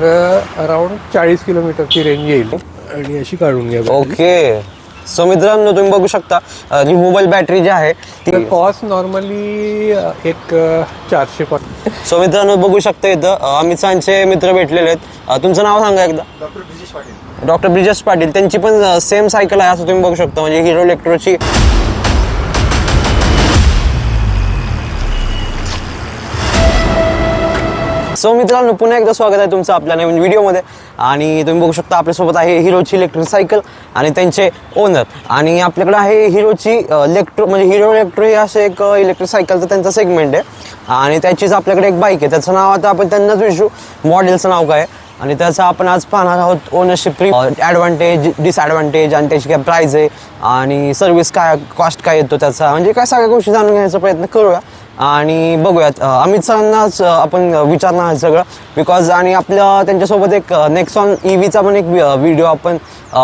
Around 40 किलोमीटरची range येईल आणि अशी काढून घ्या. ओके. सो मित्रांनो तुम्ही बघू शकता रिमूव्हल बॅटरी जी आहे ती कॉस्ट नॉर्मली एक 400. सो मित्रांनो बघू शकता इथं अमित सरांचे मित्र भेटलेले आहेत. तुमचं नाव सांगा एकदा. डॉक्टर ब्रिजेश पाटील. त्यांची पण सेम सायकल आहे असं तुम्ही बघू शकता, म्हणजे हिरो इलेक्ट्रोची. सो मित्रांनो पुन्हा एकदा स्वागत आहे तुमचं आपल्या नवीन व्हिडिओमध्ये. आणि तुम्ही बघू शकता आपल्यासोबत आहे हिरोची इलेक्ट्रिक सायकल आणि त्यांचे ओनर. आणि आपल्याकडे आहे हिरोची इलेक्ट्रो, म्हणजे हिरो इलेक्ट्रो हे असं एक इलेक्ट्रिक सायकलचं त्यांचा सेगमेंट आहे. आणि त्याचीच आपल्याकडे एक बाईक आहे, त्याचं नाव आता आपण त्यांनाच विचारू मॉडेलचं नाव काय आणि त्याचं आपण आज पाहणार आहोत. ओनरशिप, ॲडव्हान्टेज, डिसॲडव्हान्टेज आणि त्याची काय प्राईज आहे आणि सर्व्हिस काय, कॉस्ट काय येतो त्याचा, म्हणजे काय सगळ्या गोष्टी जाणून घेण्याचा प्रयत्न करूया. आणि बघूयात अमित सरांनाच आपण विचारणार सगळं बिकॉज. आणि आपलं त्यांच्यासोबत एक नेक्सॉन EVचा पण एक व्हिडिओ आपण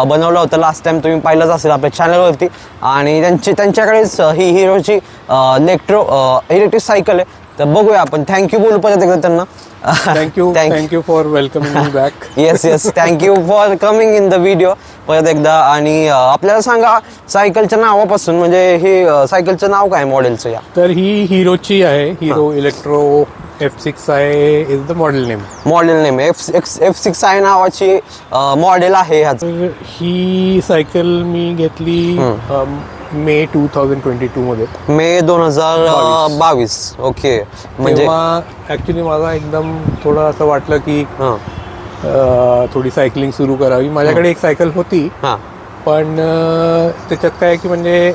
बनवला होता लास्ट टाइम, तुम्ही पाहिलंच असेल आपल्या चॅनलवरती. आणि त्यांच्याकडेच ही हिरोची इलेक्ट्रिक सायकल आहे. तर बघूया आपण. थँक्यू बोलू परत एकदा त्यांना. Thank you for welcoming me back. Yes thank you for coming in the video परत एकदा. आणि आपल्याला सांगा सायकलच्या नावापासून, म्हणजे हे सायकलचं नाव काय मॉडेलचं या? तर ही हिरोची आहे, हिरो इलेक्ट्रो F6 आहे is the model name. Model name F6 आहे नावाची मॉडेल आहे ह्याचं. ही सायकल मी घेतली मे 2022 मध्ये. मे 2022. ओके. म्हणजे ऍक्च्युली मला एकदम थोडं असं वाटलं की थोडी सायकलिंग सुरू करावी. माझ्याकडे एक सायकल होती पण त्याच्यात काय की म्हणजे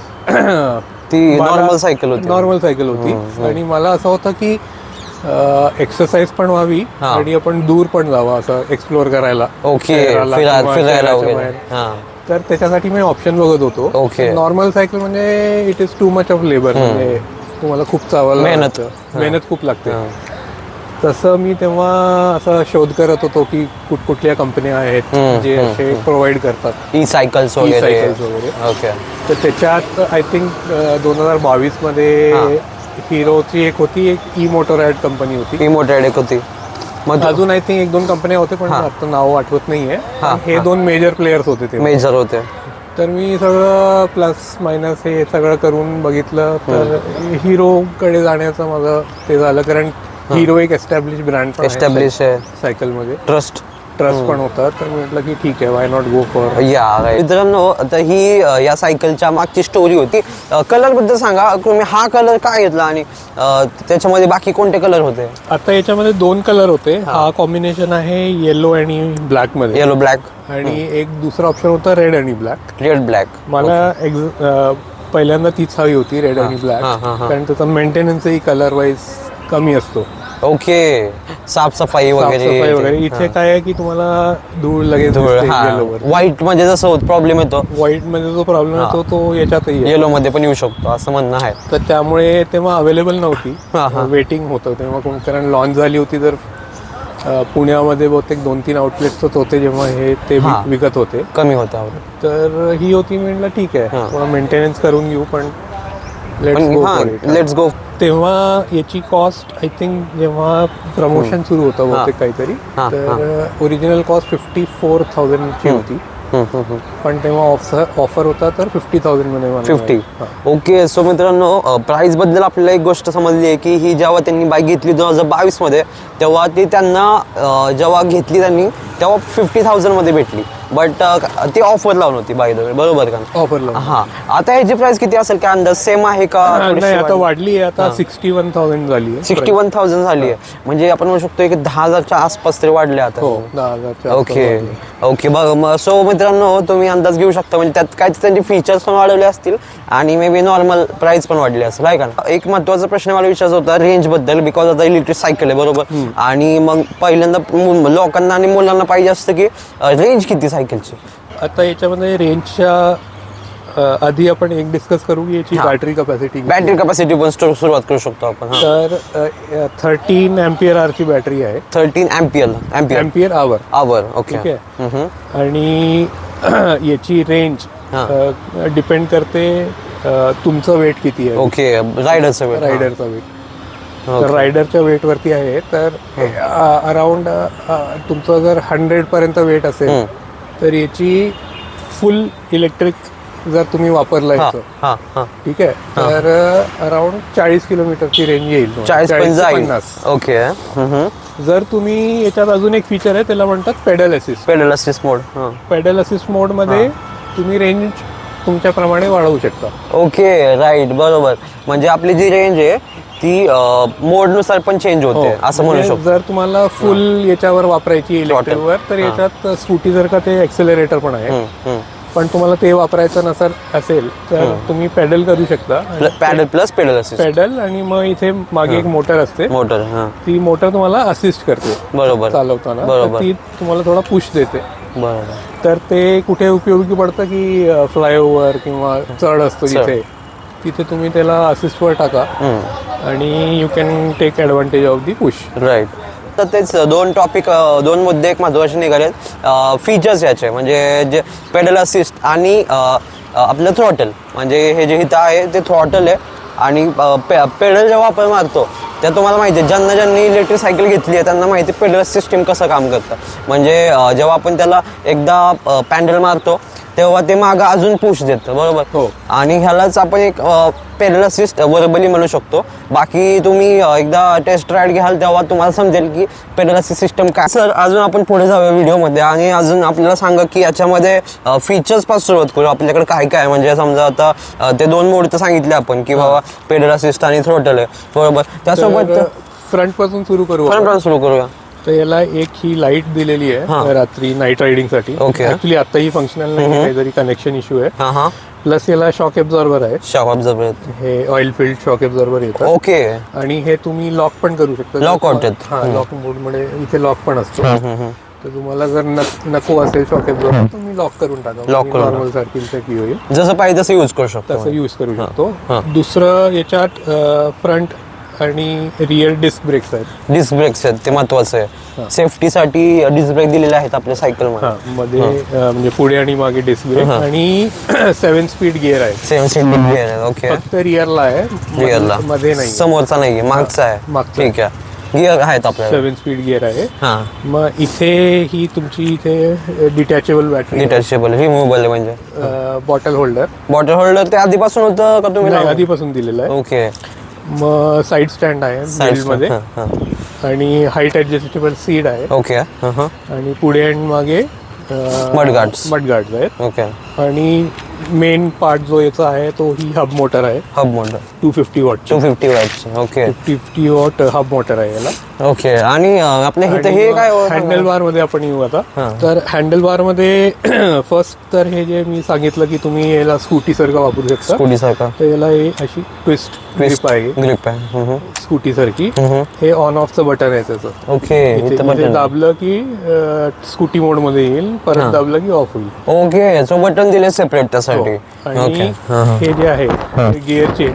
ती नॉर्मल सायकल होती आणि मला असं होतं की एक्सरसाइज पण व्हावी आणि आपण दूर पण जावं असं एक्सप्लोअर करायला. ओके. फिरायला वगैरे. तर त्याच्यासाठी मी ऑप्शन बघत होतो. नॉर्मल सायकल म्हणजे it is too much of labour, म्हणजे तुम्हाला खूप चावायला मेहनत खूप लागते. तसं मी तेव्हा असं शोध करत होतो की कुठल्या कंपन्या आहेत जे असे प्रोव्हाइड करतात ई सायकल्स वगैरे. ओके. तर त्याच्यात आय थिंक 2022 मध्ये हिरोची एक होती, एक ई मोटोरॅड कंपनी होती. ई मोटोरॅड एक होती. अजून आय थिंक 1-2 कंपन्या होते पण आता नाव आठवत नाहीये. हे 2 मेजर प्लेयर्स होते ते. मेजर होते. तर मी सगळं प्लस मायनस हे सगळं करून बघितलं तर हिरोकडे जाण्याचं माझं ते झालं, कारण हिरो एक एस्टॅब्लिश ब्रँड आहे सायकलमध्ये. ट्रस्ट पण होता. तर मी म्हटलं की ठीक आहे, वाय नॉट गो फॉर. मित्रांनो आता ही या सायकलच्या मागची स्टोरी होती. कलर बद्दल सांगा तुम्ही, हा कलर काय घेतला आणि त्याच्यामध्ये बाकी कोणते कलर होते? आता याच्यामध्ये 2 कलर होते. हा कॉम्बिनेशन आहे येलो आणि ब्लॅक मध्ये. Yellow black. आणि एक दुसरा ऑप्शन होता रेड आणि ब्लॅक. Red black. मला पहिल्यांदा तीच हवी होती, रेड आणि ब्लॅक, कारण त्याचा मेंटेनन्सही कलर वाईज कमी असतो. ओके. साफसफाई वगैरे. इथे काय आहे की तुम्हाला धूळ लगेच व्हाईट मध्ये जसं प्रॉब्लेम येतो, व्हाईट मध्ये जो प्रॉब्लेम येतो तो याच्यातही येलो मध्ये पण येऊ शकतो असं म्हणणं आहे. तर त्यामुळे तेव्हा अवेलेबल नव्हती, वेटिंग होतं तेव्हा. कारण लॉन्च झाली होती तर पुण्यामध्ये बहुतेक 2-3 आउटलेट्स होते जेव्हा हे ते विकत होते, कमी होता. तर ही होती. मी म्हटलं ठीक आहे, थोडा मेंटेनन्स करून घेऊ पण लेट्स गो. तेव्हा याची कॉस्ट आय थिंक जेव्हा प्रमोशन सुरू होतं बहुतेक काहीतरी, तर ओरिजिनल कॉस्ट 54,000 ची होती. पण तेव्हा ऑफर होता तर 50,000 मध्ये. 50. ओके. सो मित्रांनो प्राइस बद्दल आपल्याला एक गोष्ट समजली आहे की ही जेव्हा त्यांनी बाईक घेतली 2022 मध्ये, तेव्हा ती त्यांना जेव्हा घेतली त्यांनी तेव्हा 50,000 मध्ये भेटली. बट ती ऑफर लावून होती बाय द वे, बरोबर का? ऑफर लावून. आता ह्याची प्राइस किती असेल काय अंदाज? सेम आहे का? नाही, आता वाढली आहे. आता 61,000 झाली आहे. 61,000 झाली आहे. म्हणजे आपण म्हणू शकतो की 10,000च्या आसपास तरी वाढले आता. 10,000. ओके बघा. सो मित्रांनो तुम्ही अंदाज घेऊ शकता, म्हणजे त्यात काय त्यांचे फीचर्स पण वाढवले असतील आणि मे बी नॉर्मल प्राइस पण वाढली असेल, आहे का? एक महत्वाचा प्रश्न मला विचारायचा होता रेंज बद्दल, बिकॉज आता इलेक्ट्रिक सायकल आहे बरोबर. आणि मग पहिल्यांदा लोकांना आणि मुलांना पाहिजे असतं की रेंज किती सायकलची? आता याच्यामध्ये रेंजच्या आधी आपण एक डिस्कस करू की याची बॅटरी कॅपॅसिटी पण सुरुवात करू शकतो आपण. तर 13 एम्पियर आवरची बॅटरी आहे. 13 एम्पियर आवर. ओके. ठीक आहे. आणि याची रेंज डिपेंड करते तुमचं वेट किती आहे. ओके. रायडरचा वेट. तर रायडरच्या वेट वरती आहे. तर अराउंड तुमचं जर 100 पर्यंत वेट असेल तर याची फुल इलेक्ट्रिक जर तुम्ही वापरला याचं, ठीक आहे, तर अराउंड 40 किलोमीटरची रेंज येईल. 40-50. ओके. जर तुम्ही याच्यात अजून एक फीचर आहे त्याला म्हणतात पेडल असिस्ट. पेडल असिस्ट मोड. पेडल असिस्ट मोड मध्ये तुम्ही रेंज तुमच्याप्रमाणे वाढवू शकता. ओके, राईट, बरोबर. म्हणजे आपली जी रेंज आहे ती मोडनुसार पण चेंज होते असं म्हणू शकतो. जर तुम्हाला फुल याच्यावर वापरायची इलेक्ट्रिकवर तर याच्यात स्कूटी जर का ते एक्सेलरेटर पण आहे, पण तुम्हाला ते वापरायचं नसेल असेल तर तुम्ही पेडल करू शकता. Pedal plus pedal assist. Pedal आणि मग इथे मागे एक मोटर असते, मोटर. ती मोटर तुम्हाला असिस्ट करते बरोबर चालवताना. बरोबर. ती तुम्हाला थोडा पुश देते. बरोबर. तर ते कुठे उपयोगी पडतं की फ्लायओव्हर किंवा चढ असतो जिथे, तिथे तुम्ही त्याला असिस्टवर टाका आणि you can take advantage of the push. Right. तर तेच दोन मुद्दे एक महत्त्वाचे निघालेत. फीचर्स याचे म्हणजे जे पेडल असिस्ट आणि आपलं थ्रॉटल, म्हणजे हे जे इथं आहे ते थ्रॉटल आहे आणि पेडल जेव्हा आपण मारतो त्या तुम्हाला माहिती आहे, ज्यांनी इलेक्ट्रिक सायकल घेतली आहे त्यांना माहिती आहे पेडल सिस्टीम कसं काम करतं. म्हणजे जेव्हा आपण त्याला एकदा पॅन्डल मारतो तेव्हा ते मागं अजून पुश देतं, बरोबर. आणि ह्यालाच आपण एक पेडल असिस्ट वर्बली म्हणू शकतो. बाकी तुम्ही एकदा टेस्ट राईड घ्याल तेव्हा तुम्हाला समजेल की पेडल असिस्ट सिस्टम काय. सर, अजून आपण पुढे जाऊया व्हिडिओमध्ये आणि अजून आपल्याला सांगा की याच्यामध्ये फीचर्स पासून सुरुवात करू. आपल्याकडे काय काय म्हणजे समजा आता ते 2 मोड तर सांगितले आपण की बाबा पेडल असिस्ट आणि थ्रोटल आहे, बरोबर. त्यासोबत फ्रंट पासून सुरू करूया. तर याला एक ही लाईट दिलेली आहे रात्री नाईट रायडिंग साठी. ऍक्च्युली आता ही फंक्शनल नाही, काहीतरी कनेक्शन इश्यू आहे. प्लस याला शॉक एब्झॉर्बर आहे. शॉक ऑब्झर्वर हे ऑइल फिल्ड शॉक एब्झॉर्बर येतात. ओके. आणि हे तुम्ही लॉक पण करू शकता. लॉक होतात. लॉक मोड मध्ये इथे लॉक पण असतो. तर तुम्हाला जर नको असेल शॉक एब्झॉर्बर तुम्ही लॉक करून टाका. लॉक करून नॉर्मल सारखीचं की होईल, जसं पाहिजे तसं यूज करू शकतो. तसं यूज करू शकतो. दुसरं याच्यात फ्रंट आणि रिअर डिस्क ब्रेक्स आहेत. डिस्क ब्रेक्स आहेत, ते महत्वाचं आहे. सेफ्टीसाठी डिस्क ब्रेक दिलेले आहेत आपल्या सायकल मध्ये. म्हणजे पुढे आणि मागे डिस्क ब्रेक आणि 7 स्पीड गिअर आहे. 7 स्पीड गिअर आहे. ओके. फक्त रिअरला आहे, रिअरला, मध्ये नाही, समोरचा नाही, मागचा आहे. ठीक आहे. गिअर आहेत आपल्याला. 7 स्पीड गिअर आहे. मग इथे ही तुमची इथे डिटॅचेबल बॅटरी, डिटॅचेबल रिमूव्हेबल म्हणजे बॉटल होल्डर ते आधीपासून होतं का तुम्ही? आधीपासून दिलेलं आहे. ओके. मग साईड स्टँड आहे मिडल मध्ये आणि हाईट ऍडजस्टेबल सीट आहे. ओके. आणि पुढे आणि मागे मडगार्ड्स आहेत. ओके. आणि मेन पार्ट जो याचा आहे तो ही हब मोटर आहे. Hub motor 250 what. Okay. 250 what hub motor आहे याला. ओके. आणि आपल्या इथे हे काय हँडल बार मध्ये आपण येऊ आता. तर हँडल बार मध्ये फर्स्ट तर हे जे मी सांगितलं की तुम्ही याला स्कूटी सारखं वापरू शकता. स्कूटी सारखं. तर याला हे अशी ट्विस्ट ग्रिप आहे स्कूटी सारखी. हे ऑन ऑफचं बटन आहे त्याचं. ओके. इथे दाबलं की स्कूटी मोड मध्ये येईल, परत दाबलं की ऑफ होईल. ओके. सो बटन दिले सेपरेट त्यासाठी. आणि हे जे आहे गिअर चेन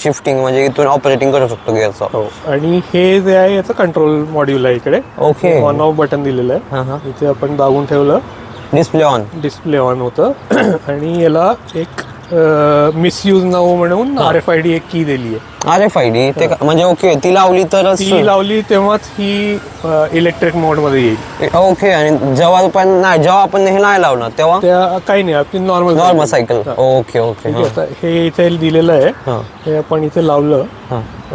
शिफ्टिंग म्हणजे इथून ऑपरेटिंग करू शकतो गिअरचं. आणि हे जे आहे याचं कंट्रोल मॉड्यूल आहे इकडे. ओके. ऑन ऑफ बटन दिलेलं आहे. इथे आपण दाबून ठेवलं डिस्प्ले ऑन होतं. आणि याला एक मिसयूज नाव म्हणून RFID एक की दिली आहे. RFID ते म्हणजे ओके, ती लावली तेव्हाच ही इलेक्ट्रिक मोड मध्ये येईल. ओके. आणि जेव्हा आपण हे नाही लावणार तेव्हा काही नाही, आपली नॉर्मल सायकल. ओके. हे इथे दिलेलं आहे. हे आपण इथे लावलं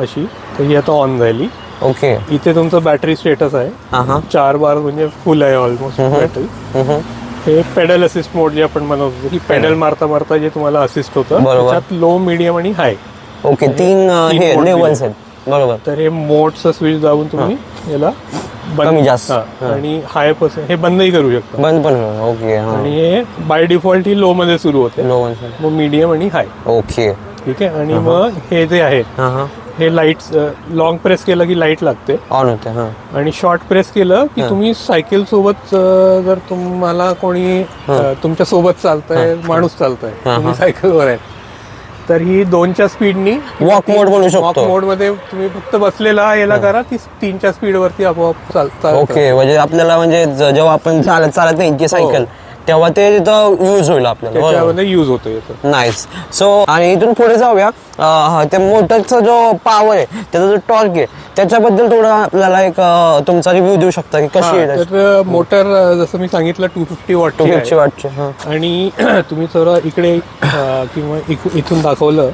अशी तर ही आता ऑन झाली. ओके. इथे तुमचं बॅटरी स्टेटस आहे 4 बार, म्हणजे फुल आहे ऑलमोस्ट बॅटरी. हे पेडल असिस्ट मोड जे आपण म्हणतो की पेडल मारता मारता जे तुम्हाला असिस्ट होतं त्याच्यात लो, मीडियम आणि हाय. ओके. 3 लेवल्स आहेत, बरोबर. तर हे मोडचं स्विच दाबून तुम्ही याला कमी जास्त आणि हाय हे बंदही करू शकता. बंद पण. ओके. आणि हे बाय डिफॉल्ट ही लो मध्ये सुरू होते, मग मीडियम आणि हाय. ओके. ठीक आहे. आणि मग हे जे आहे हे लाईट लॉंग प्रेस केलं की लाईट लागते, ऑन होते. आणि शॉर्ट प्रेस केलं की तुम्ही सायकल सोबत जर तुम्हाला कोणी तुमच्या सोबत चालतंय, माणूस चालतंय, तुम्ही सायकलवर आहे, तर ही 2च्या स्पीडनी वॉक मोड म्हणू शकतो. वॉक मोड मध्ये तुम्ही फक्त बसलेला याला करा, ती 3च्या स्पीड वरती आपोआप चालतं. ओके. म्हणजे आपल्याला म्हणजे जेव्हा आपण चालत नाही सायकल तेव्हा ते तिथं यूज होईल आपल्याला. त्याच्यामध्ये यूज होतो येतं. नाईस. सो आणि इथून पुढे जाऊया. त्या मोटरचा जो पॉवर आहे, त्याचा जो टॉर्क आहे, त्याच्याबद्दल थोडा आपल्याला एक तुमचा रिव्ह्यू देऊ शकता की कशी आहे? तर मोटर जसं मी सांगितलं 250 वॉटची 250 वॉटची. आणि तुम्ही जर इकडे किंवा इथून दाखवलं,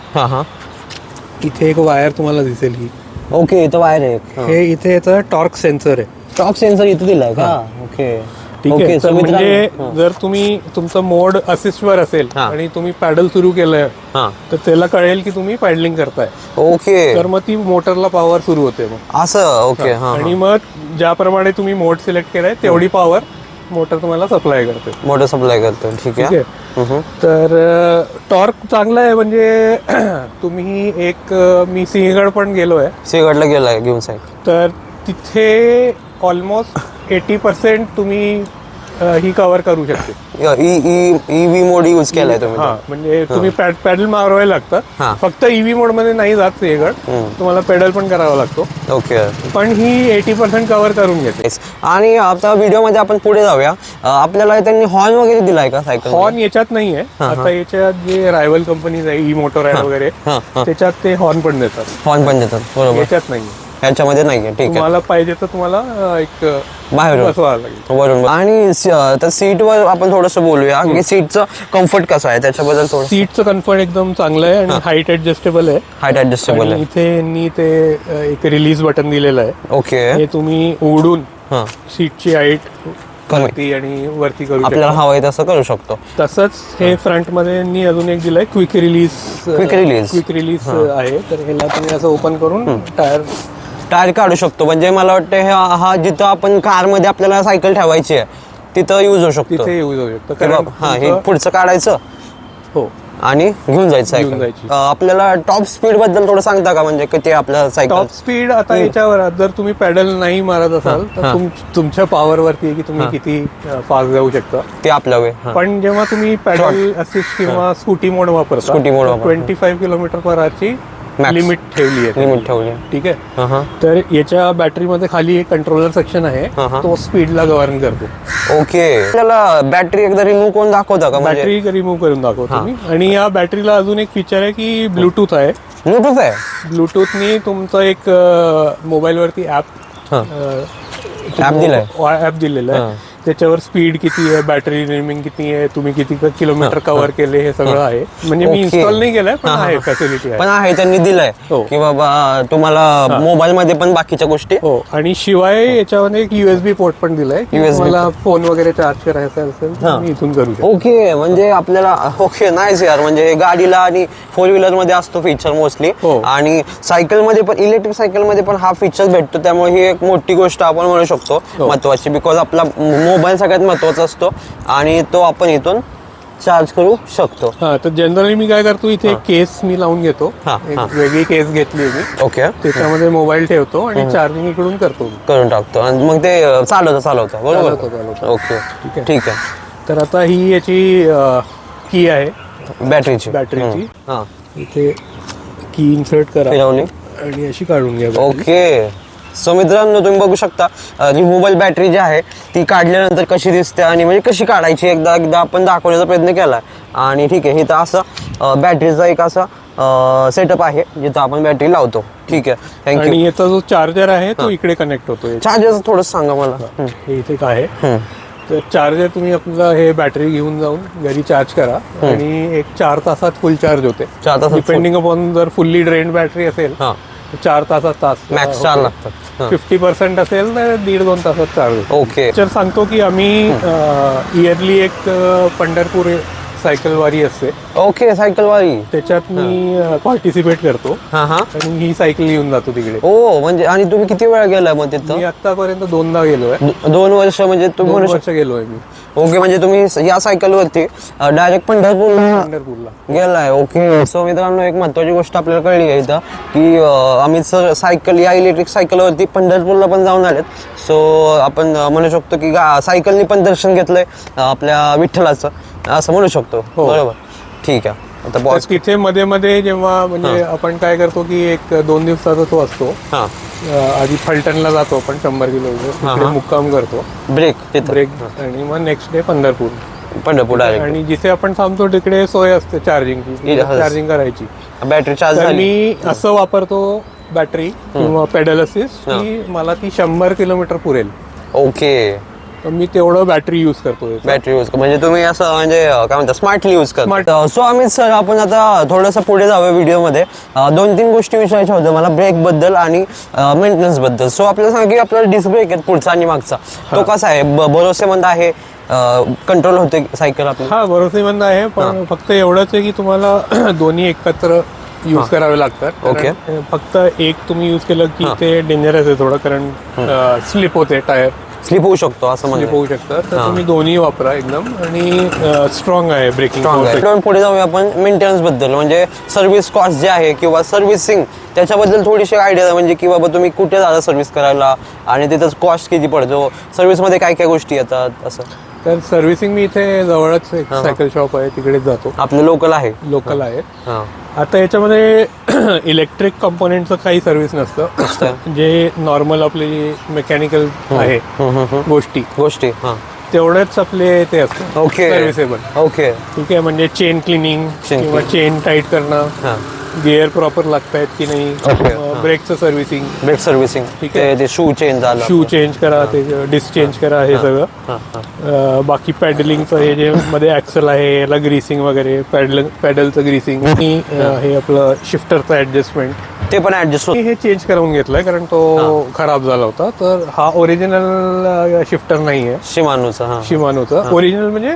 इथे एक वायर तुम्हाला दिसेल ही. ओके, इथं वायर आहे. हे इथे याचं टॉर्क सेन्सर आहे. टॉर्क सेन्सर इथे दिलाय का? ओके, ठीक आहे. तर म्हणजे जर तुम्ही तुमचं मोड असिस्ट वर असेल आणि तुम्ही पॅडल सुरू केलंय, तर त्याला कळेल की तुम्ही पॅडलिंग करताय. ओके, तर मग ती मोटरला पॉवर सुरू होते मग असं. ओके. आणि मग ज्याप्रमाणे तुम्ही मोड सिलेक्ट केलाय तेवढी पॉवर मोटर तुम्हाला सप्लाय करते. मोटर सप्लाय करतो. ठीक आहे. तर टॉर्क चांगला आहे. म्हणजे तुम्ही एक मी सिंहगड पण गेलोय. सिंहगडला गेलाय घेऊन साहेब? तर तिथे ऑलमोस्ट 80% तुम्ही ही कव्हर करू शकते. ईव्ही मोड यूज केलाय तुम्ही? म्हणजे तुम्ही पॅडल मारवायला लागतं. फक्त ईव्ही मोड मध्ये नाही जात सिंहगड, तुम्हाला पेडल पण करावा लागतो. ओके. पण ही 80% कव्हर करून घेते. आणि आता व्हिडिओ मध्ये आपण पुढे जाऊया. आपल्याला त्यांनी हॉर्न वगैरे दिलाय का सायकल? हॉर्न याच्यात नाहीये. आता याच्यात जे रायव्हल कंपनीज आहे, ई मोटर आहे वगैरे, त्याच्यात ते हॉर्न पण देतात. हॉर्न पण देतात, बरोबर. याच्यात नाहीये, ह्याच्यामध्ये नाहीये. ठीक आहे. तुम्हाला पाहिजे तर तुम्हाला एक बाहेर बसवावं लागेल. बरोबर. आणि तर सीटवर आपण थोडंसं बोलूया की सीटचं कम्फर्ट कसं आहे त्याच्याबद्दल थोडं. सीटचं कम्फर्ट एकदम चांगलं आहे आणि हाईट ऍडजस्टेबल आहे. हाईट ऍडजस्टेबल आहे. इथे यांनी ते एक रिलीज बटन दिलेलं आहे. ओके. हे तुम्ही उघडून सीटची हाईट कमी आणि वरती करू आपल्याला हवंय तसं करू शकतो. तसंच हे फ्रंट मध्ये यांनी अजून एक दिलंय क्विक रिलीज आहे. तर ह्याला तुम्ही असं ओपन करून टायर काढू शकतो. म्हणजे मला वाटतं हा जिथं आपण कार मध्ये आपल्याला सायकल ठेवायची आहे तिथं यूज होऊ शकतो. तिथे यूज होऊ शकतो. हे पुढचं काढायचं हो आणि घेऊन जायचं. आपल्याला टॉप स्पीड बद्दल थोडं सांगता का? म्हणजे किती आपल्या सायकल टॉप स्पीड आता याच्यावर जर तुम्ही पॅडल नाही मारत असाल तर तुमच्या पॉवर वरती आहे की तुम्ही किती फास्ट जाऊ शकता ते आपल्या वे. पण जेव्हा तुम्ही पॅडल असिस्ट किंवा स्कूटी मोड वापरता, 25 किलोमीटर पर आवरची लिमिट ठेवली आहे. ठीक आहे. तर याच्या बॅटरीमध्ये खाली एक कंट्रोलर सेक्शन आहे, तो स्पीडला गव्हर्न करतो. ओके. आपल्याला बॅटरी एकदा रिमूव्ह करून दाखवता का? बॅटरी रिमूव्ह करून दाखवतो मी. आणि या बॅटरीला अजून एक फीचर आहे की ब्लूटूथ आहे. ब्लूटूथनी तुमचं एक मोबाईल वरती ऍप दिलेलं आहे. त्याच्यावर स्पीड किती आहे, बॅटरी रिमिंग किती आहे, तुम्ही किती किलोमीटर कव्हर केले, हे सगळं आहे. म्हणजे मी इन्स्टॉल नाही केलंय पण आहे, फॅसिलिटी आहे. पण आहे, त्यांनी दिलंय की बाबा तुम्हाला मोबाईल मध्ये पण बाकीच्या गोष्टी. हो. आणि शिवाय याच्यामध्ये एक USB पोर्ट पण दिलाय. मला फोन वगैरे चार्ज करायचा असेल तर मी इथून करू शकतो. ओके. म्हणजे आपल्याला ओके नाहीच यार. म्हणजे गाडीला आणि 4 व्हीलर मध्ये असतो फीचर मोस्टली. आणि सायकल मध्ये पण, इलेक्ट्रिक सायकल मध्ये पण हा फीचर भेटतो. त्यामुळे ही एक मोठी गोष्ट आपण म्हणू शकतो महत्वाची. बिकॉज आपला मोबाईल सगळ्यात महत्वाचा असतो आणि तो आपण इथून चार्ज करू शकतो. तर जनरली मी काय करतो, इथे एक केस मी लावून घेतो. एक वेगळी केस घेतली मी. ओके. त्याच्यामध्ये मोबाईल ठेवतो आणि चार्जिंग इकडून करून टाकतो आणि मग ते चालवतं बरोबर. ओके, ठीक आहे. तर आता ही याची की आहे बॅटरीची. इथे की इन्सर्ट करा आणि अशी काढून घ्या. ओके. सो मित्रांनो, तुम्ही बघू शकता रिमूव्हल बॅटरी जी आहे ती काढल्यानंतर कशी दिसते आणि म्हणजे कशी काढायची एकदा आपण दाखवण्याचा प्रयत्न केला. आणि ठीक आहे, इथं असं बॅटरीचा एक असा सेटअप आहे जिथं आपण बॅटरी लावतो. ठीक आहे, थँक्यू. आणि याचा जो चार्जर आहे तो इकडे कनेक्ट होतो. चार्जरचं थोडं सांगा मला. हे इथे काय आहे, तर चार्जर तुम्ही आपला हे बॅटरी घेऊन जाऊन घरी चार्ज करा आणि एक 4 तासात फुल चार्ज होते. डिपेंडिंग अपॉन जर फुल्ली ड्रेन बॅटरी असेल 4 तास मॅक्स 4 लागतात. 50% असेल तर 1.5-2 तासात चार्ज. ओके. तर सांगतो की आम्ही इयरली एक पंढरपूर सायकल वारी असते. ओके, सायकल वारी. त्याच्यात मी पार्टिसिपेट करतो आणि ही सायकल घेऊन जातो तिकडे. ओ, म्हणजे आणि तुम्ही किती वेळा गेलाय मग तिथं? मी आतापर्यंत 2दा गेलोय. 2 वर्ष म्हणजे तुम्ही 2 वर्ष गेलोय मी. ओके. म्हणजे तुम्ही या सायकलवरती डायरेक्ट पंढरपूरला गेलाय. ओके. सो मित्रांनो, एक महत्वाची गोष्ट आपल्याला कळली आहे इथं की आम्ही सायकल, या इलेक्ट्रिक सायकलवरती पंढरपूरला पण जाऊन आलेत. सो आपण म्हणू शकतो की सायकलनी पण दर्शन घेतलंय आपल्या विठ्ठलाचं, असं म्हणू शकतो. बरोबर. ठीक आहे. आता तिथे मध्ये जेव्हा म्हणजे आपण काय करतो की एक 2 दिवसाचा तो असतो. आधी फलटणला जातो आपण 100 किलोमीटर, मुक्काम करतो, ब्रेक आणि मग next day Pandharpur. Pandharpur direct. आणि जिथे आपण थांबतो तिकडे सोय असते चार्जिंगची, चार्जिंग करायची. बॅटरी चार्ज तर झाली. मी असं वापरतो बॅटरी किंवा पेडल असिस्ट की मला ती 100 किलोमीटर पुरेल. ओके, तर मी तेवढं बॅटरी यूज करतो. बॅटरी यूज म्हणजे तुम्ही असं म्हणजे काय म्हणता स्मार्टली यूज करता. सो अमित सर, आपण आता थोडंसं पुढे जाऊया व्हिडिओमध्ये. 2-3 गोष्टी विचारायच्या होत्या मला, ब्रेक बद्दल आणि मेंटेनन्स बद्दल. सो आपल्याला सांगा की आपल्याला डिस्क ब्रेक आहे पुढचा आणि मागचा, तो कसा आहे, भरोसेमंद आहे, कंट्रोल होते सायकल आपली? हा, भरोसेमंद आहे, पण फक्त एवढंच आहे की तुम्हाला दोन्ही एकत्र यूज करावे लागतात. ओके. फक्त एक तुम्ही यूज केलं की ते डेंजरस आहे थोडं, कारण स्लिप होते, टायर स्लिप होऊ शकतो असं स्लिप होऊ शकतं. तर तुम्ही दोन्ही वापरा एकदम, आणि स्ट्रॉंग आहे ब्रेकिंग. पुढे जाऊया आपण मेंटेनन्स बद्दल, म्हणजे सर्व्हिस कॉस्ट जे आहे किंवा सर्व्हिसिंग त्याच्याबद्दल थोडीशी आयडिया, म्हणजे की बाबा तुम्ही कुठे जाता सर्व्हिस करायला आणि तिथं कॉस्ट किती पडतो, सर्व्हिसमध्ये काय काय गोष्टी येतात असं. तर सर्व्हिसिंग मी इथे जवळच एक सायकल शॉप आहे, तिकडेच जातो. आपलं लोकल आहे? लोकल आहे. आता याच्यामध्ये इलेक्ट्रिक कंपोनेंटचं काही सर्व्हिस नसतं. जे नॉर्मल आपले मेकॅनिकल आहे गोष्टी तेवढेच आपले ते असतं. ओके, सर्व्हिसेबल. ओके, ठीक आहे. म्हणजे चेन क्लिनिंग किंवा चेन टाईट करणं, गिअर प्रॉपर लागतायत की नाही, ब्रेकचं सर्व्हिसिंग, ब्रेक सर्व्हिसिंग, ठीक आहे. ते शू चेंज झालं, शू चेंज करा, ते डिस्क चेंज करा, हे सगळं. बाकी पॅडलिंगचं हे जे मध्ये ऍक्सल आहे याला ग्रीसिंग वगैरे, पॅडलचं ग्रीसिंग, हे आपलं शिफ्टरचं ऍडजस्टमेंट ते पण ऍडजस्ट होतं. हे चेंज करून घेतलंय कारण तो खराब झाला होता. तर हा ओरिजिनल शिफ्टर नाहीये शिमानोचा. ओरिजिनल म्हणजे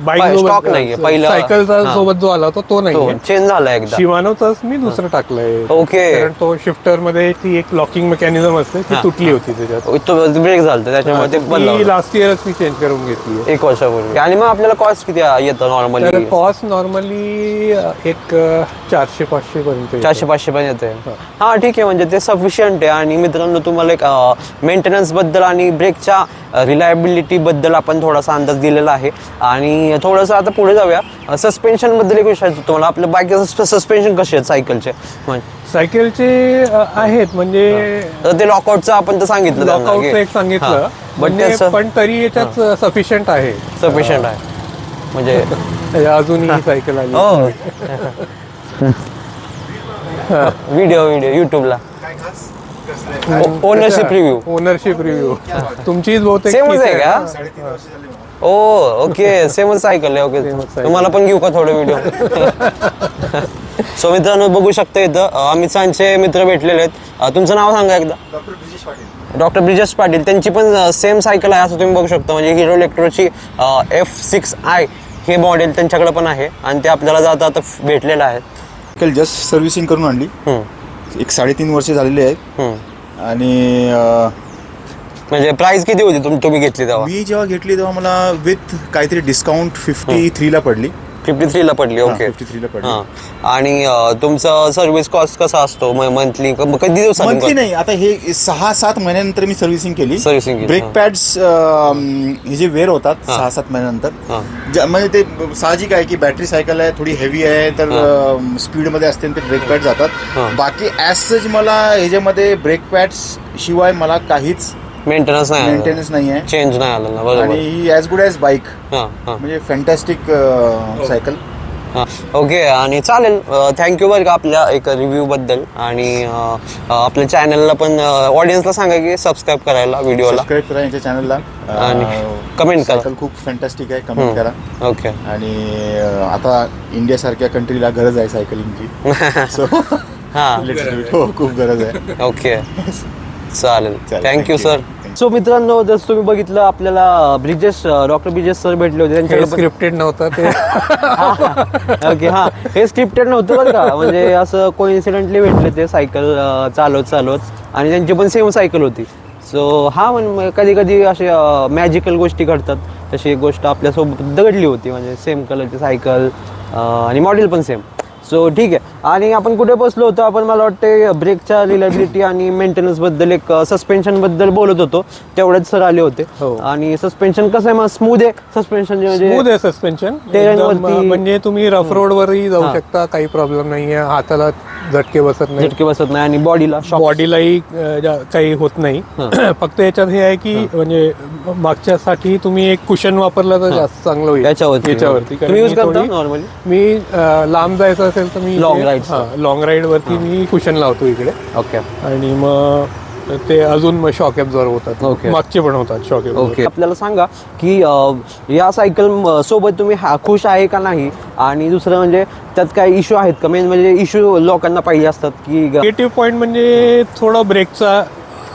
बाईक स्टॉक नाहीये, पहिला सायकलचा सोबत जो आला होता तो नाहीये, चेंज झाला एकदा. शिमानोचाच मी दुसरं टाकलंय. ओके. कारण तो शिफ्टर मध्ये ती एक लॉकिंग मेकॅनिझम असते, ती तुटली होती त्याच्यात, ब्रेक झालं त्याच्यामुळे ते लास्ट इयरच मी चेंज करून घेतली 1 वर्षापूर्वी. आणि मग आपल्याला कॉस्ट किती येतं नॉर्मली? कॉस्ट नॉर्मली एक 400-500 पर्यंत 400-500 पर्यंत येते. हा, ठीक आहे, म्हणजे ते सफिशियंट आहे. आणि मित्रांनो, तुम्हाला एक मेंटेनन्स बद्दल आणि ब्रेकच्या रिलायबिलिटी बद्दल आपण थोडासा अंदाज दिलेला आहे. आणि थोडंसं आता पुढे जाऊया, सस्पेन्शन बद्दल एक विचारायचं तुम्हाला. आपल्या बाईकचे सस्पेन्शन कसे आहेत सायकलचे? सायकलचे आहेत म्हणजे ते लॉकआउटचं आपण तर सांगितलं, लॉकआउटचं एक सांगितलं, म्हणजे पण तरी याच्यात सफिशियंट आहे. सफिशियंट आहे म्हणजे अजूनही सायकल आली. व्हिडिओ युट्यूबला ओनरशिप रिव्ह्यू तुमचीच बहुतेक सेमच आहे का? ओके, सेमच सायकल आहे. ओके, तुम्हाला पण घेऊ का थोडे व्हिडिओ? सो मित्रांनो, बघू शकता इथं अमित सरांचे मित्र भेटलेले आहेत. तुमचं नाव सांगा एकदा. डॉक्टर ब्रिजेश पाटील. त्यांची पण सेम सायकल आहे असं तुम्ही बघू शकता. म्हणजे हिरो इलेक्ट्रोची F6i हे मॉडेल त्यांच्याकडे पण आहे, आणि ते आपल्याला जाता आता भेटलेलं आहे. जस्ट सर्व्हिसिंग करून आणली, एक 3.5 वर्ष झालेली आहेत. आणि म्हणजे प्राइस किती होती तुम्ही घेतली तेव्हा? मी जेव्हा घेतली तेव्हा मला विथ काहीतरी डिस्काउंट 53ला पडली. 53ला पडली. ओके, 53ला पडली. आणि तुमचा सर्व्हिस कॉस्ट कसा असतो मंथली? कधी दिवसांनी? मंथली नाही, आता हे 6-7 महिन्यानंतर मी सर्व्हिसिंग केली. ब्रेक पॅड्स हे जे वेअर होतात 6-7 महिन्यानंतर, म्हणजे ते साहजिक आहे की बॅटरी सायकल आहे, थोडी हेवी आहे, तर स्पीडमध्ये असते ते ब्रेक पॅड जातात. बाकी ॲज सच मला ह्याच्यामध्ये ब्रेक पॅड्स शिवाय मला काहीच मेंटेनन्स नाही आहे, चेंज नाही आलं ना. आणि ही ॲज गुड ॲज बाईक, म्हणजे फॅन्टॅस्टिक सायकल. ओके, आणि चालेल. थँक्यू बरं का आपल्या एक रिव्ह्यू बद्दल. आणि आपल्या चॅनलला पण ऑडियन्सला सांगा की सबस्क्राईब करायला, व्हिडिओला सबस्क्राईब करा यांच्या चॅनलला, आणि कमेंट करा. सायकल खूप फॅन्टॅस्टिक आहे, कमेंट करा. ओके. आणि आता इंडियासारख्या कंट्रीला गरज आहे सायकलिंगची. सो हो, खूप गरज आहे. ओके, चालेल. Thank you sir. सो मित्रांनो, जसं तुम्ही बघितलं, आपल्याला डॉक्टर ब्रिजेश सर भेटले होते. त्यांच्याकडे स्क्रिप्टेड नव्हतं ते. ओके, हा, हे स्क्रिप्टेड नव्हतं बरं का. म्हणजे असं कोइन्सिडेंटली भेटले ते सायकल चालवत, आणि त्यांची पण सेम सायकल होती. सो हा, कधी कधी असे मॅजिकल गोष्टी घडतात. तशी एक गोष्ट आपल्यासोबत घडली होती, म्हणजे सेम कलरची सायकल आणि मॉडेल पण सेम. सो ठीक आहे. आणि आपण कुठे बसलो होतो? आपण मला वाटते ब्रेकच्या रिलायबिलिटी आणि मेंटेनन्स बद्दल, एक सस्पेन्शन बद्दल बोलत होतो. तेवढेच सर आले होते. आणि सस्पेन्शन कसं आहे मग? स्मूथ आहे सस्पेन्शन, स्मूथ आहे सस्पेन्शन. म्हणजे तुम्ही रफ रोड वरही जाऊ शकता, काही प्रॉब्लेम नाहीये. हाताला झटके बसत नाही, झटके बसत नाही आणि बॉडीला बॉडीलाही काही होत नाही. फक्त याच्यात हे आहे की म्हणजे मागच्यासाठी तुम्ही एक कुशन वापरलं तर जास्त चांगलं होईल याच्यावरती. कारण तुम्ही यूज मी करता थोडी- नॉर्मली? मी लांब जायचं असेल तर मी Long rides. लॉंग राईड वरती मी कुशन लावतो इकडे ओके आणि मग ते अजून मग शॉक ॲब्झॉर्ब होतात. Okay. मागचे पण होतात शॉक ॲब्झॉर्ब. ओके. आपल्याला सांगा की या सायकल सोबत तुम्ही खुश आहे का नाही, आणि दुसरं म्हणजे त्यात काही इश्यू आहेत का? मेन म्हणजे इश्यू लोकांना पाहिजे असतात की निगेटिव्ह पॉईंट म्हणजे थोडा ब्रेकचा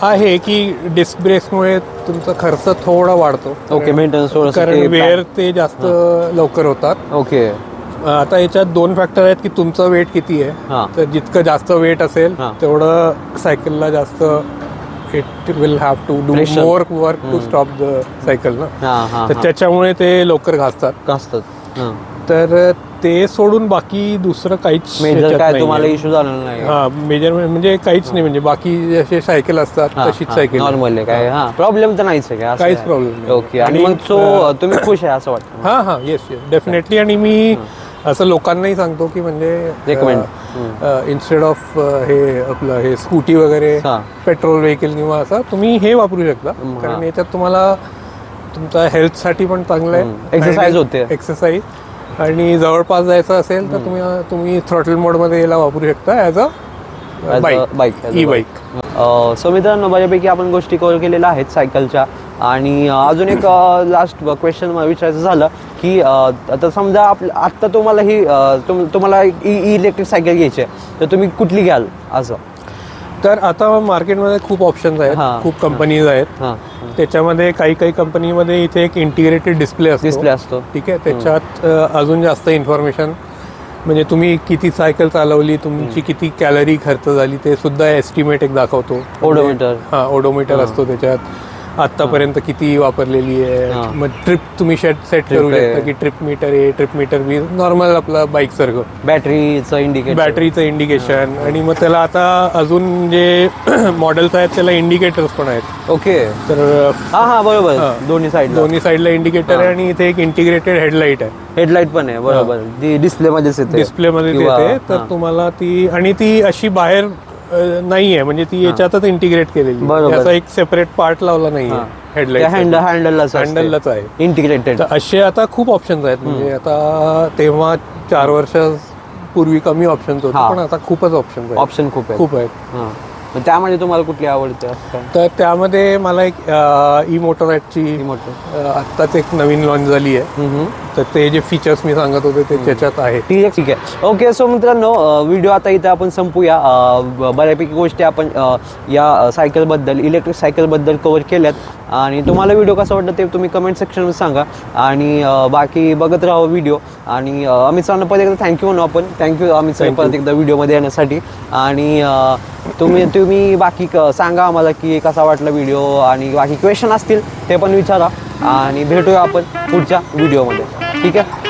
आहे की डिस्क ब्रेक्समुळे तुमचा खर्च थोडा वाढतो. ओके, मेंटेनन्स कारण वेअर ते जास्त लवकर होतात. ओके. आता याच्यात 2 फॅक्टर आहेत की तुमचं वेट किती हा. आहे. तर जितकं जास्त वेट असेल हा. तेवढं सायकलला जास्त it will have to do Pressure. More work to stop the cycle ना. हा हा तर त्याच्यामुळे ते लवकर घासतात. असतात. तर ते सोडून बाकी दुसरं काहीच मेजर याच्यात काय नाहीये. तुम्हाला इश्यू झालेला नाही? हा मेजर म्हणजे काहीच नाही. म्हणजे बाकी जसे सायकल असतात तशीच सायकल नॉर्मल आहे काय? हा, प्रॉब्लेम तर नाहीच आहे काय? काहीच problem नाही. ओके. आणि मग सो तुम्ही खुश आहे असं वाटतं? हा हा येस येस डेफिनेटली. आणि मी असं लोकांनाही सांगतो की म्हणजे Recommend. इन्स्टेड ऑफ हे आपलं हे स्कूटी वगैरे हा. पेट्रोल व्हेकल किंवा असं तुम्ही हे वापरू शकता. कारण याच्यात तुम्हाला तुमचा हेल्थसाठी पण चांगलं आहे. Exercise होते. एक्सरसाइज. आणि जवळपास जायचं असेल तर तुम्ही थ्रॉटल मोडमध्ये याला वापरू शकता as a bike, e bike. So मित्रांनो, बऱ्यापैकी आपण गोष्टी कव्हर केलेल्या आहेत सायकलच्या. आणि अजून एक लास्ट क्वेश्चन विचारायचं झालं की आता समजा आत्ता तुम्हाला ही तुम्हाला इलेक्ट्रिक सायकल घ्यायची आहे, तर तुम्ही कुठली घ्याल असं? तर आता मार्केटमध्ये खूप ऑप्शन्स हा. आहेत, खूप कंपनीज आहेत. हां, त्याच्यामध्ये काही कंपनीमध्ये इथे एक इंटिग्रेटेड डिस्प्ले असतो. ठीक आहे. त्याच्यात अजून जास्त इन्फॉर्मेशन म्हणजे तुम्ही किती सायकल चालवली, तुमची किती कॅलरी खर्च झाली ते सुद्धा एस्टिमेट एक दाखवतो. ओडोमीटर. हा ओडोमीटर असतो त्याच्यात. आतापर्यंत किती वापरलेली आहे. मग ट्रिप तुम्ही सेट करू शकता की ट्रिप मीटर ए, ट्रिप मीटर बी, नॉर्मल आपला बाईक सारखं. बॅटरीचं इंडिकेशन. आणि मग त्याला आता अजून जे मॉडेल्स आहेत त्याला इंडिकेटर्स पण आहेत. ओके. तर हा बरोबर. दोन्ही साईडला इंडिकेटर आहे आणि इथे एक इंटिग्रेटेड हेडलाईट आहे. हेडलाईट पण आहे. बरोबर. डिस्प्ले मध्येच येते. येते. तर तुम्हाला ती अशी बाहेर नाहीये. म्हणजे ती याच्यातच इंटिग्रेट केलेली. त्याचा एक सेपरेट पार्ट लावला नाहीये. हेडलाईट हँडललाच आहे इंटिग्रेटेड. तर असे आता खूप ऑप्शन्स आहेत. म्हणजे आता तेव्हा 4 वर्षापूर्वी कमी ऑप्शन्स होते, पण आता खूपच ऑप्शन खूप आहेत. त्यामध्ये तुम्हाला कुठली आवडते? तर त्यामध्ये मला एक ई मोटोरॅटची आत्ताच एक नवीन लॉन्च झाली आहे. तर ते जे फीचर्स मी सांगत होते ते त्याच्यात आहे. ठीक आहे. ओके. सो मित्रांनो, व्हिडिओ आता इथे आपण संपूया. बऱ्यापैकी गोष्टी आपण या सायकलबद्दल, इलेक्ट्रिक सायकलबद्दल कव्हर केल्यात. आणि तुम्हाला व्हिडिओ कसा वाटतं ते तुम्ही कमेंट सेक्शनमध्ये सांगा. आणि बाकी बघत राहा व्हिडिओ. आणि अमित सरांना परत एकदा थँक्यू म्हणू आपण. थँक्यू अमित सर परत एकदा व्हिडिओमध्ये येण्यासाठी. आणि तुम्ही बाकी सांगा आम्हाला की कसा वाटला व्हिडिओ, आणि बाकी क्वेश्चन असतील ते पण विचारा. आणि भेटूया आपण पुढच्या व्हिडिओमध्ये. ठीक आहे.